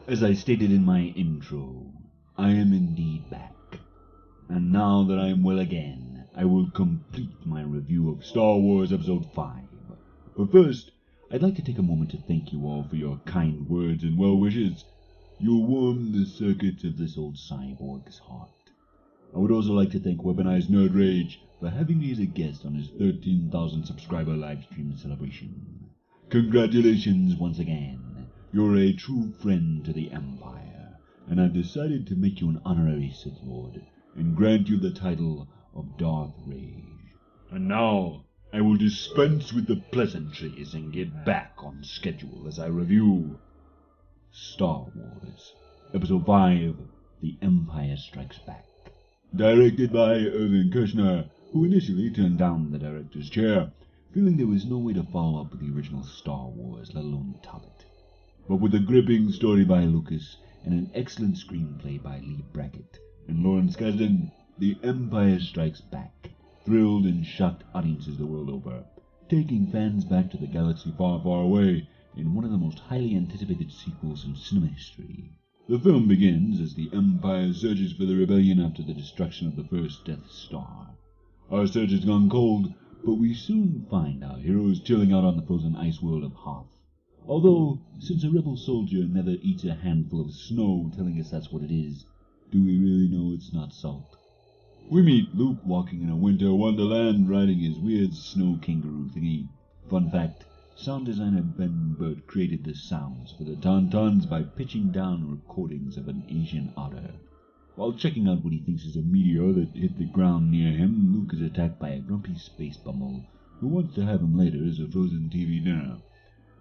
As I stated in my intro, I am indeed back. And now that I am well again, I will complete my review of Star Wars Episode 5. But first, I'd like to take a moment to thank you all for your kind words and well wishes. You warmed the circuits of this old cyborg's heart. I would also like to thank Weaponized Nerd Rage for having me as a guest on his 13,000 subscriber livestream celebration. Congratulations once again. You're a true friend to the Empire, and I've decided to make you an honorary Sith Lord and grant you the title of Darth Rage. And now, I will dispense with the pleasantries and get back on schedule as I review Star Wars Episode 5, The Empire Strikes Back. Directed by Irvin Kershner, who initially turned down the director's chair, feeling there was no way to follow up with the original Star Wars, let alone top it. But with a gripping story by Lucas and an excellent screenplay by Lee Brackett and Lawrence Kasdan, The Empire Strikes Back thrilled and shocked audiences the world over, taking fans back to the galaxy far, far away in one of the most highly anticipated sequels in cinema history. The film begins as the Empire searches for the rebellion after the destruction of the first Death Star. Our search has gone cold, but we soon find our heroes chilling out on the frozen ice world of Hoth. Although, since a rebel soldier never eats a handful of snow telling us that's what it is, do we really know it's not salt? We meet Luke walking in a winter wonderland riding his weird snow kangaroo thingy. Fun fact, sound designer Ben Burt created the sounds for the Tauntauns by pitching down recordings of an Asian otter. While checking out what he thinks is a meteor that hit the ground near him, Luke is attacked by a grumpy space bumble who wants to have him later as a frozen TV dinner.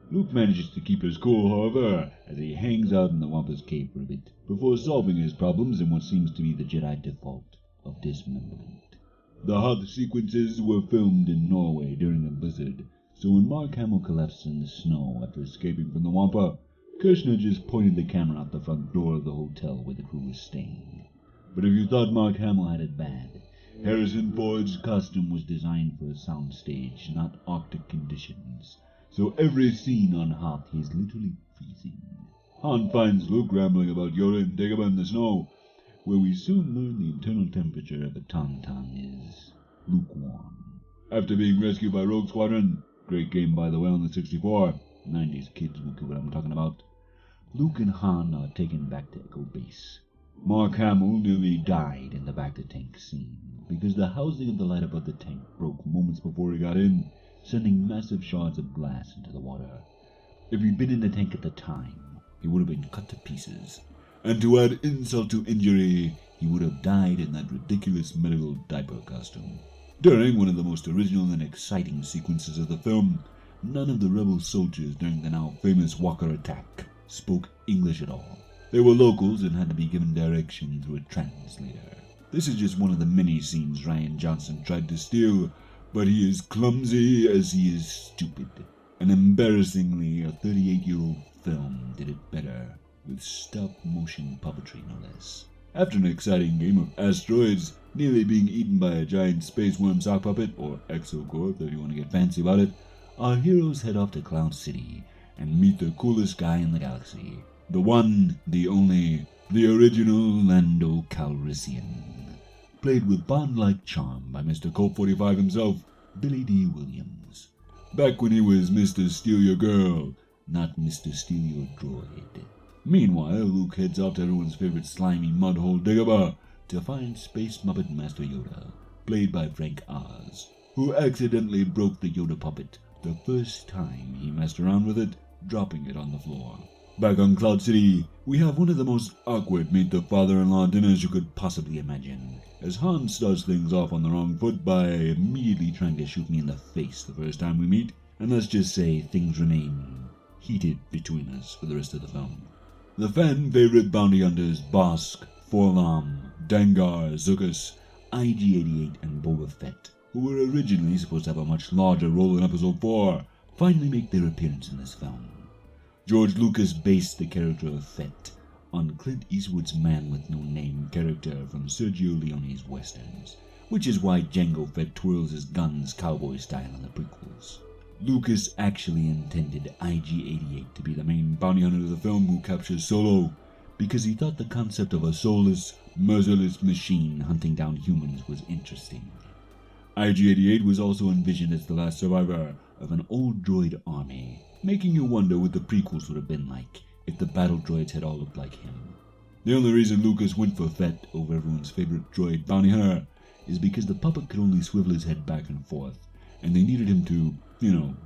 Luke manages to keep his cool, however, as he hangs out in the Wampa's cave for a bit, before solving his problems in what seems to be the Jedi default of dismemberment. The Hoth sequences were filmed in Norway during a blizzard, so when Mark Hamill collapses in the snow after escaping from the Wampa, Kershner just pointed the camera out the front door of the hotel where the crew was staying. But if you thought Mark Hamill had it bad, Harrison Ford's costume was designed for a soundstage, not Arctic conditions. So every scene on Hoth he is literally freezing. Han finds Luke rambling about Yoda and Dagobah in the snow, where we soon learn the internal temperature of a Tauntaun is lukewarm. After being rescued by Rogue Squadron, great game by the way on the 64, 90s kids will get what I'm talking about, Luke and Han are taken back to Echo Base. Mark Hamill nearly died in the back-to-tank scene, because the housing of the light above the tank broke moments before he got in, sending massive shards of glass into the water. If he'd been in the tank at the time, he would have been cut to pieces. And to add insult to injury, he would have died in that ridiculous medical diaper costume. During one of the most original and exciting sequences of the film, none of the rebel soldiers during the now famous Walker attack spoke English at all. They were locals and had to be given direction through a translator. This is just one of the many scenes Rian Johnson tried to steal, but he is clumsy as he is stupid. And embarrassingly, a 38-year-old film did it better, with stop-motion puppetry no less. After an exciting game of asteroids, nearly being eaten by a giant space worm sock puppet, or Exocorp if you want to get fancy about it, our heroes head off to Cloud City and meet the coolest guy in the galaxy. The one, the only, the original Lando Calrissian. Played with Bond-like charm by Mr. Colt 45 himself, Billy D. Williams. Back when he was Mr. Steal Your Girl, not Mr. Steal Your Droid. Meanwhile, Luke heads off to everyone's favorite slimy mudhole Dagobah to find Space Muppet Master Yoda, played by Frank Oz, who accidentally broke the Yoda puppet the first time he messed around with it, dropping it on the floor. Back on Cloud City, we have one of the most awkward meet-the-father-in-law dinners you could possibly imagine, as Han starts things off on the wrong foot by immediately trying to shoot me in the face the first time we meet, and let's just say things remain heated between us for the rest of the film. The fan-favorite bounty hunters Bosk, Forlom, Dengar, Zuckuss, IG-88, and Boba Fett, who were originally supposed to have a much larger role in Episode 4, finally make their appearance in this film. George Lucas based the character of Fett on Clint Eastwood's man-with-no-name character from Sergio Leone's westerns, which is why Jango Fett twirls his guns cowboy style in the prequels. Lucas actually intended IG-88 to be the main bounty hunter of the film who captures Solo, because he thought the concept of a soulless, merciless machine hunting down humans was interesting. IG-88 was also envisioned as the last survivor of an old droid army, making you wonder what the prequels would have been like if the battle droids had all looked like him. The only reason Lucas went for Fett over everyone's favorite droid bounty hunter is because the puppet could only swivel his head back and forth, and they needed him to,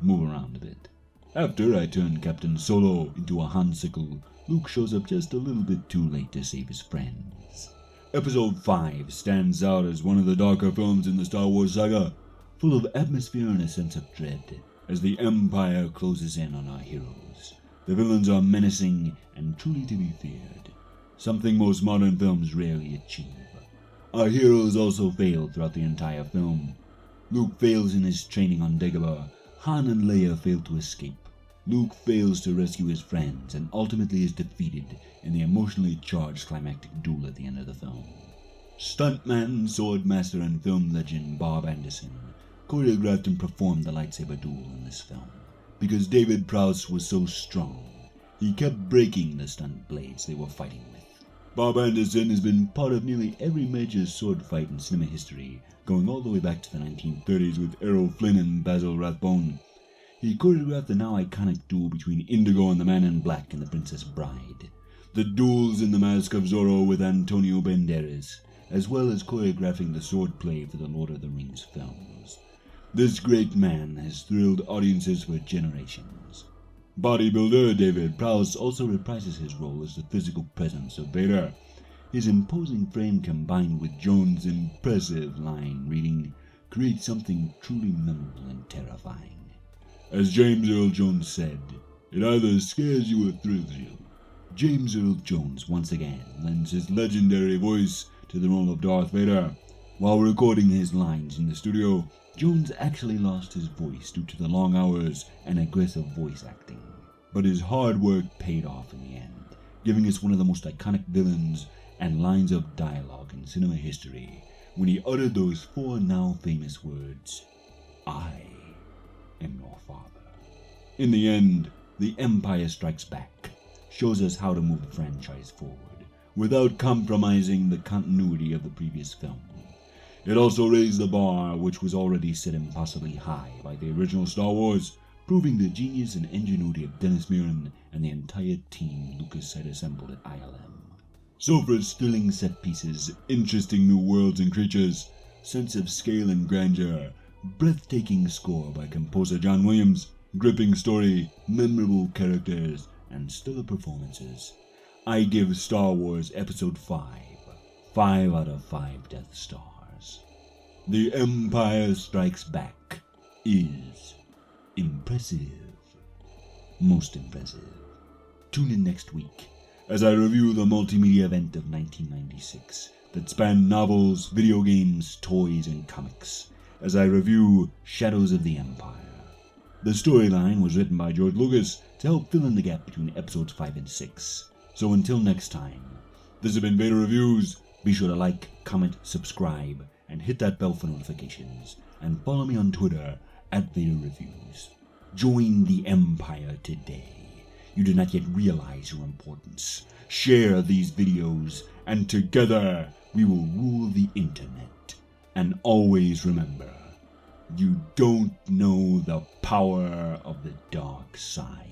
move around a bit. After I turned Captain Solo into a Hansicle, Luke shows up just a little bit too late to save his friends. Episode 5 stands out as one of the darker films in the Star Wars saga, full of atmosphere and a sense of dread, as the Empire closes in on our heroes. The villains are menacing and truly to be feared, something most modern films rarely achieve. Our heroes also fail throughout the entire film. Luke fails in his training on Dagobah, Han and Leia fail to escape. Luke fails to rescue his friends and ultimately is defeated in the emotionally charged climactic duel at the end of the film. Stuntman, swordmaster, and film legend Bob Anderson choreographed and performed the lightsaber duel in this film. Because David Prowse was so strong, he kept breaking the stunt blades they were fighting with. Bob Anderson has been part of nearly every major sword fight in cinema history, going all the way back to the 1930s with Errol Flynn and Basil Rathbone. He choreographed the now iconic duel between Indigo and the Man in Black in The Princess Bride, the duels in The Mask of Zorro with Antonio Banderas, as well as choreographing the swordplay for the Lord of the Rings films. This great man has thrilled audiences for generations. Bodybuilder David Prowse also reprises his role as the physical presence of Vader. His imposing frame combined with Jones' impressive line reading creates something truly memorable and terrifying. As James Earl Jones said, "It either scares you or thrills you." James Earl Jones once again lends his legendary voice to the role of Darth Vader. While recording his lines in the studio, Jones actually lost his voice due to the long hours and aggressive voice acting. But his hard work paid off in the end, giving us one of the most iconic villains and lines of dialogue in cinema history when he uttered those 4 now famous words, "I am your father." In the end, The Empire Strikes Back shows us how to move the franchise forward without compromising the continuity of the previous film. It also raised the bar, which was already set impossibly high by the original Star Wars, proving the genius and ingenuity of Dennis Muren and the entire team Lucas had assembled at ILM. So for thrilling set pieces, interesting new worlds and creatures, sense of scale and grandeur, breathtaking score by composer John Williams, gripping story, memorable characters, and stellar performances, I give Star Wars Episode 5 out of 5 Death Stars. The Empire Strikes Back is impressive. Most impressive. Tune in next week as I review the multimedia event of 1996 that spanned novels, video games, toys, and comics, as I review Shadows of the Empire. The storyline was written by George Lucas to help fill in the gap between episodes 5 and 6. So until next time, this has been Vader Reviews. Be sure to like, comment, subscribe, and hit that bell for notifications. And follow me on Twitter at Vader Reviews. Join the Empire today. You do not yet realize your importance. Share these videos, and together we will rule the internet. And always remember, you don't know the power of the dark side.